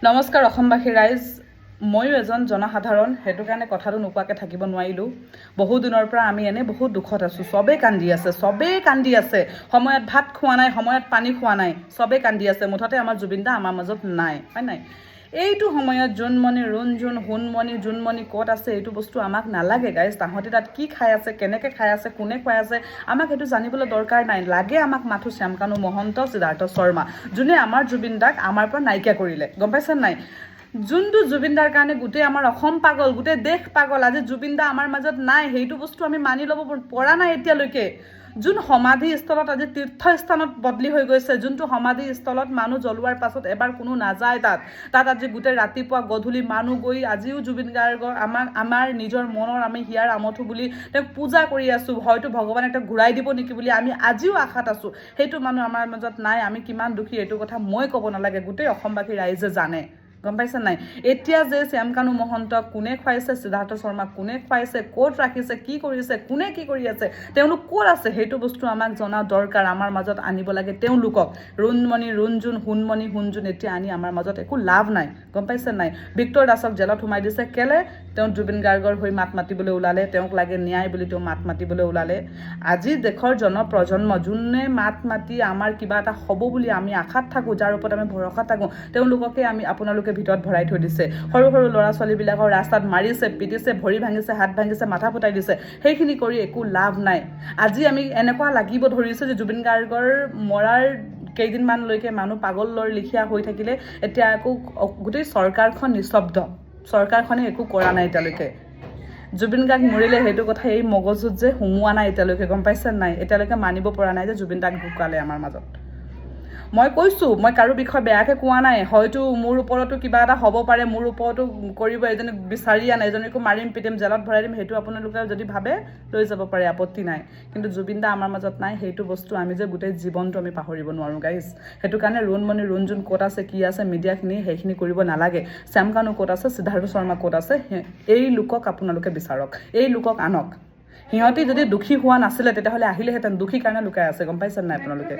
নমস্কাৰ অসমবাসী ৰাইজ, ময়ো এজন জনসাধাৰণ, সেইটো কাৰণে কথাটো নোকোৱাকৈ থাকিব নোৱাৰিলোঁ। বহু দিনৰ পৰা আমি এনে বহুত দুখত আছোঁ, চবেই কান্দি আছে, সময়ত ভাত খোৱা নাই, সময়ত পানী খোৱা নাই, চবেই কান্দি আছে। মুঠতে আমাৰ জুবিন দা আমাৰ মাজত নাই, হয় নাই? এইটো সময়ত জোনমণি, ৰুণজোন, সোণমণি, জোনমণি ক'ত আছে এইটো বস্তু আমাক নালাগে গাইজ। তাহাঁতি তাত কি খাই আছে, কেনেকৈ খাই আছে, কোনে খুৱাই আছে, আমাক সেইটো জানিবলৈ দৰকাৰ নাই। লাগে আমাক মাথো শ্যামকানু মহন্ত, সিদ্ধাৰ্থ শৰ্মা, যোনে আমাৰ জুবিন দাক আমাৰ পৰা নাইকিয়া কৰিলে, গম পাইছে নাই? যোনটো জুবিন দাৰ কাৰণে গোটেই আমাৰ অসম পাগল, গোটেই দেশ পাগল। আজি জুবিন দা আমাৰ মাজত নাই, সেইটো বস্তু আমি মানি ল'ব পৰা নাই এতিয়ালৈকে। যোন সমাধিস্থলত আজি তীৰ্থস্থানত বদলি হৈ গৈছে, যোনটো সমাধিস্থলত মানুহ জ্বলোৱাৰ পাছত এবাৰ কোনো নাযায়, তাত আজি গোটেই ৰাতিপুৱা গধূলি মানুহ গৈ আজিও জুবিন গাৰ্গৰ আমাৰ নিজৰ মনৰ আমি হিয়াৰ আমঠু বুলি তেওঁক পূজা কৰি আছোঁ। হয়তো ভগৱানে তেওঁক ঘূৰাই দিব নেকি বুলি আমি আজিও আশাত আছোঁ। সেইটো মানুহ আমাৰ মাজত নাই। আমি কিমান দুখী এইটো কথা মই ক'ব নালাগে, গোটেই অসমবাসী ৰাইজে জানে, গম পাইছে নাই? এতিয়া যে শ্যামকানু মহন্তক কোনে খুৱাইছে, সিদ্ধাৰ্থ শৰ্মাক কোনে খুৱাইছে, ক'ত ৰাখিছে, কি কৰিছে, কোনে কি কৰি আছে, তেওঁলোক ক'ত আছে, সেইটো বস্তু আমাক জনা দৰকাৰ। আমাৰ মাজত আনিব লাগে তেওঁলোকক। ৰুণমণি, ৰুণজোন, সোণমণি, সোণজোন এতিয়া আনি আমাৰ মাজত একো লাভ নাই, গম পাইছে নাই? ভিক্টৰ দাসক জেলত সোমাই দিছে কেলে? তেওঁ জুবিন গাৰ্গৰ হৈ মাত মাতিবলৈ ওলালে, তেওঁক লাগে ন্যায় বুলি তেওঁ মাত মাতিবলৈ ওলালে। আজি দেশৰ জনপ্ৰজন্ম যোনে মাত মাতি আমাৰ কিবা এটা হ'ব বুলি আমি আশাত থাকোঁ, যাৰ ওপৰত আমি ভৰসা থাকোঁ, তেওঁলোককে আপোনালোকে ভিতৰত ভৰাই থৈ দিছে। সৰু সৰু ল'ৰা ছোৱালীবিলাকৰ ৰাস্তাত মাৰিছে, পিটিছে, ভৰি ভাঙিছে, হাত ভাঙিছে, মাথা ফুটাই দিছে। সেইখিনি কৰি একো লাভ নাই। আজি আমি এনেকুৱা লাগিব ধৰিছে যে জুবিন গাৰ্গৰ মৰাৰ কেইদিনমানলৈকে মানুহ পাগলৰ লিখীয়া হৈ থাকিলে, এতিয়া আকৌ গোটেই চৰকাৰখন নিস্তব্ধ, চৰকাৰখনে একো কৰা নাই এতিয়ালৈকে। জুবিন গাৰ্গ মৰিলে সেইটো কথা এই মগজুত যে সোমোৱা নাই এতিয়ালৈকে, গম পাইছে নাই? এতিয়ালৈকে মানিব পৰা নাই যে জুবিন দাক ঢুকালে আমাৰ মাজত। মই কৈছোঁ, মই কাৰো বিষয়ে বেয়াকৈ কোৱা নাই। হয়তো মোৰ ওপৰতো কিবা এটা হ'ব পাৰে, মোৰ ওপৰতো কৰিব, এজনীক বিচাৰি আনে, এজনীকো মাৰিম, পিটিম, জেলত ভৰাই দিম, সেইটো আপোনালোকে যদি ভাবে লৈ যাব পাৰে, আপত্তি নাই। কিন্তু জুবিন দা আমাৰ মাজত নাই, সেইটো বস্তু আমি যে গোটেই জীৱনটো আমি পাহৰিব নোৱাৰোঁ গাইজ। সেইটো কাৰণে ৰুণমণি, ৰুণজোন ক'ত আছে, কি আছে, মিডিয়াখিনি সেইখিনি কৰিব নালাগে। শ্যামকানু ক'ত আছে, সিদ্ধাৰ্থ শৰ্মা ক'ত আছে, এই লোকক আপোনালোকে বিচাৰক, এই লোকক আনক। সিহঁতি যদি দুখী হোৱা নাছিলে তেতিয়াহ'লে আহিলেহেঁতেন, দুখী কাৰণে লুকাই আছে, গম পাইছে নাই আপোনালোকে?